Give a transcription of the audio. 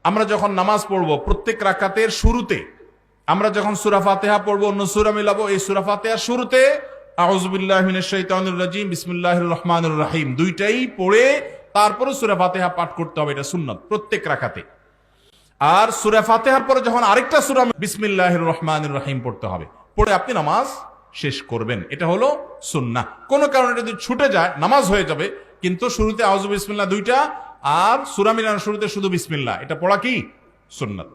আমরা যখন নামাজ পড়বো প্রত্যেক রাকাতের শুরুতে আমরা যখন সূরা ফাতিহা পড়বো, অন্য সূরা মিলাবো, এই সূরা ফাতিহার শুরুতে আউযু বিল্লাহি মিনাশ শাইতানির রাজিম বিসমিল্লাহির রহমানির রহিম দুইটাই পড়ে তারপরে সূরা ফাতিহা পাঠ করতে হবে। এটা সুন্নাত প্রত্যেক রাকাতে। আর সূরা ফাতিহার পরে যখন আরেকটা সূরা বিসমিল্লাহির রহমানির রহিম পড়তে হবে, পড়ে আপনি নামাজ শেষ করবেন। এটা হলো সুন্নাহ। কোনো কারণে যদি ছুটে যায় নামাজ হয়ে যাবে, কিন্তু শুরুতে আউযু বিসমিল্লাহ দুইটা আর সূরা মিলানোর শুরুতে শুধু বিসমিল্লাহ, এটা পড়া কি সুন্নাত।